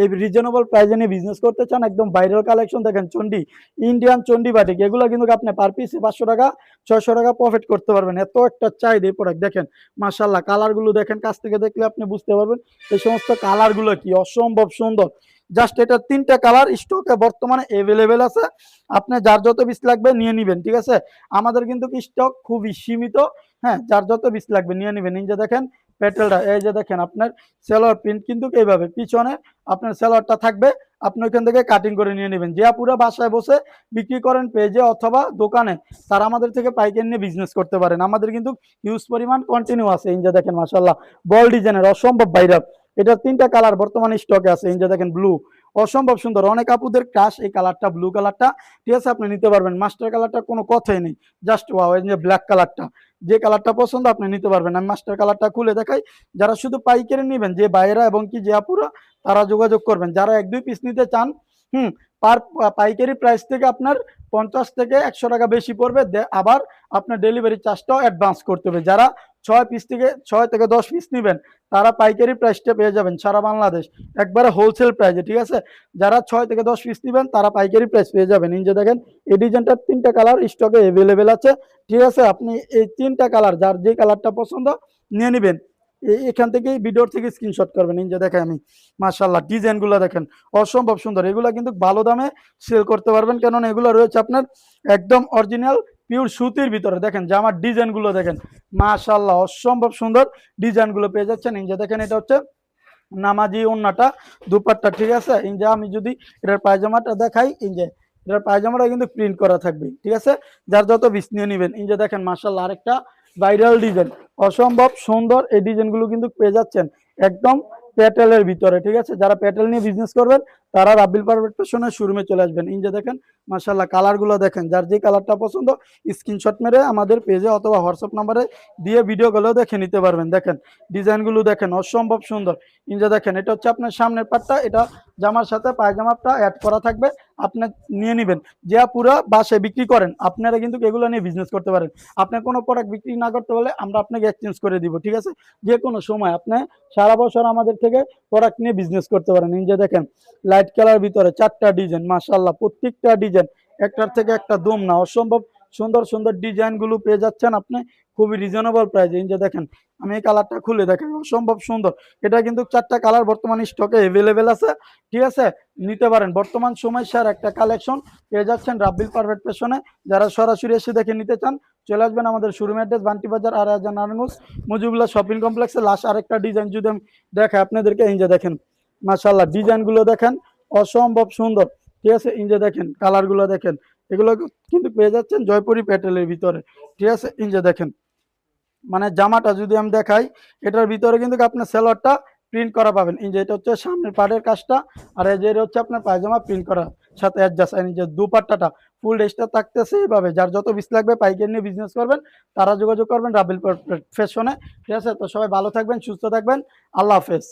এই রিজনেবল প্রাইসে নিয়ে বিজনেস করতে চান, একদম ভাইরাল কালেকশন দেখেন চন্ডি, ইন্ডিয়ান চন্ডি বাটিক, এগুলো কিন্তু আপনি পার পিসে 500 টাকা 600 টাকা প্রফিট করতে পারবেন। এত একটা চাহিদা এই প্রোডাক্ট দেখেন মাশাআল্লাহ, কালারগুলো দেখেন, কাছ থেকে দেখলে আপনি বুঝতে পারবেন এই সমস্ত কালারগুলো কি অসম্ভব সুন্দর। জাস্ট এটা 3টা কালার স্টকে বর্তমানে অ্যাভেলেবেল আছে, আপনি যার যত পিস লাগবে নিয়ে নেবেন, ঠিক আছে। আমাদের কিন্তু স্টক খুবই সীমিত, হ্যাঁ, যার যত পিস লাগবে নিয়ে নেবেন। এই যে দেখেন প্যাটেলটা, এই যে দেখেন আপনার সেলোয়ার প্রিন্ট কিন্তু এইভাবে পিছনে আপনার সেলোয়ারটা থাকবে, আপনি ওইখান থেকে কাটিং করে নিয়ে নেবেন। যে পুরো বাসায় বসে বিক্রি করেন পেজে অথবা দোকানে, তারা আমাদের থেকে পাইকারি নিয়ে বিজনেস করতে পারেন। আমাদের কিন্তু হিউজ পরিমাণ কন্টিনিউ আছে। এই যে দেখেন মাশাআল্লাহ, বল ডিজাইনের অসম্ভব ভাইরাল, এটা 3টা কালার বর্তমানে স্টকে আছে। এই যে দেখেন ব্লু, অসম্ভব সুন্দর, অনেক আপুদের ক্রাশ এই কালারটা, ব্লু কালারটা, ঠিক আছে, আপনি নিতে পারবেন। মাস্টার কালারটা কোনো কথাই নেই, জাস্ট ওয়াও। এই যে ব্ল্যাক কালারটা, যে কালারটা পছন্দ আপনি নিতে পারবেন। আমি মাস্টার কালারটা খুলে দেখাই। যারা শুধু পাইকারি নেবেন, যে বাইরা এবং কি যে আপুরা, তারা যোগাযোগ করবেন। যারা 1-2 পিস নিতে চান, পার পাইকারি প্রাইস থেকে আপনার 50 থেকে 100 টাকা বেশি পড়বে, আবার আপনার ডেলিভারি চার্জটাও অ্যাডভান্স করতে হবে। যারা 6 থেকে 10 পিস নেবেন, তারা পাইকারি প্রাইসটা পেয়ে যাবেন সারা বাংলাদেশ একবারে হোলসেল প্রাইসে, ঠিক আছে। যারা 6 থেকে 10 পিস নেবেন, তারা পাইকারি প্রাইস পেয়ে যাবেন। এই যে দেখেন এই ডিজাইনটার 3টা কালার স্টকে অ্যাভেলেবেল আছে, ঠিক আছে। আপনি এই 3টা কালার, যার যে কালারটা পছন্দ নিয়ে নেবেন। এখান থেকে ভিডিওর থেকে স্ক্রিনশট করবেন। এই যে দেখেন আমি মাশাআল্লাহ, ডিজাইনগুলো দেখেন অসম্ভব সুন্দর, এগুলা কিন্তু ভালো দামে সেল করতে পারবেন, কেননা এগুলো রয়েছে আপনার একদম অরিজিনাল পিওর সুতির ভিতরে। দেখেন জামার ডিজাইনগুলো দেখেন মাশাআল্লাহ, অসম্ভব সুন্দর ডিজাইনগুলো পেয়ে যাচ্ছেন। এই যে দেখেন এটা হচ্ছে নামাজি ওন্নাটা, দুপাট্টা, ঠিক আছে। এই যে আমি যদি এটার পায়জামাটা দেখাই, এই যে এটার পায়জামাটা কিন্তু প্রিন্ট করা থাকবে, ঠিক আছে। যার যত পিস নিয়ে নেবেন। এই যে দেখেন মাশাআল্লাহ, আরেকটা ভাইরাল ডিজাইন, অসম্ভব সুন্দর, এই ডিজাইনগুলো কিন্তু পেয়ে যাচ্ছেন একদম প্যাটেলের ভিতরে, ঠিক আছে। যারা প্যাটেল নিয়ে বিজনেস করবেন, তারা রাব্বিল পারফেক্ট ফ্যাশনের শোরুমে চলে আসবেন। এই যে দেখেন মাশাআল্লাহ, কালারগুলো দেখেন, যার যে কালারটা পছন্দ স্ক্রিনশট মেরে আমাদের পেজে অথবা হোয়াটসঅ্যাপ নাম্বারে দিয়ে ভিডিওগুলো দেখে নিতে পারবেন। দেখেন ডিজাইনগুলো দেখেন অসম্ভব সুন্দর। এই যে দেখেন এটা হচ্ছে আপনার সামনের পাটটা, এটা জামার সাথে পায়জামাটা অ্যাড করা থাকবে, আপনি নিয়ে নেবেন। যা পুরো বাসায় বিক্রি করেন, আপনারা কিন্তু এগুলো নিয়ে বিজনেস করতে পারেন। আপনার কোনো প্রোডাক্ট বিক্রি না করতে হলে আমরা আপনাকে এক্সচেঞ্জ করে দিব, ঠিক আছে। যে কোনো সময় আপনি সারা বছর আমাদের থেকে প্রোডাক্ট নিয়ে বিজনেস করতে পারেন। এই যে দেখেন লাইট কালার ভিতরে 4টা ডিজাইন, মাশাআল্লাহ, প্রত্যেকটা ডিজাইন একটার থেকে একটা দম না, অসম্ভব সুন্দর সুন্দর ডিজাইনগুলো পেয়ে যাচ্ছেন আপনি খুবই রিজনেবল প্রাইসে। এই যে দেখেন আমি এই কালারটা খুলে দেখেন, অসম্ভব সুন্দর, এটা কিন্তু 4টা কালার বর্তমানে স্টকে অ্যাভেলেবেল আছে, ঠিক আছে, নিতে পারেন। বর্তমান সময় স্যার একটা কালেকশন পেয়ে যাচ্ছেন রাব্বিল পারফেক্ট ফ্যাশনে। যারা সরাসরি এসে দেখে নিতে চান, চলে আসবেন আমাদের শোরুম অ্যাড্রেস বান্টি বাজার, আড়াইহাজার, নারায়ণগঞ্জ, মুজিবুল্লাহ শপিং কমপ্লেক্সে। লাস্ট আরেকটা ডিজাইন যদি আমি দেখাই আপনাদেরকে, এই যে দেখেন মাশাআল্লাহ, ডিজাইনগুলো দেখেন অসম্ভব সুন্দর, ঠিক আছে। এই যে দেখেন কালারগুলো দেখেন, এগুলো কিন্তু পেয়ে যাচ্ছেন জয়পুরি প্যাটেলের ভিতরে, ঠিক আছে। এই যে দেখেন মানে জামাটা যদি আমি দেখাই, এটার ভিতরে কিন্তু আপনার সেলোয়ারটা প্রিন্ট করা পাবেন। এই যে এটা হচ্ছে সামনের পাড়ের কাজটা, আর এই যে এটা হচ্ছে আপনার পায়জামা প্রিন্ট করা সাথে অ্যাডজাস্ট। এই যে দুপাট্টাটা ফুল ড্রেসটা থাকতেছে এইভাবে। যার যত পিস লাগবে পাইকারি নিয়ে বিজনেস করবেন, তারা যোগাযোগ করবেন রাব্বিল পারফেক্ট ফ্যাশনে, ঠিক আছে। তো সবাই ভালো থাকবেন, সুস্থ থাকবেন, আল্লাহ হাফেজ।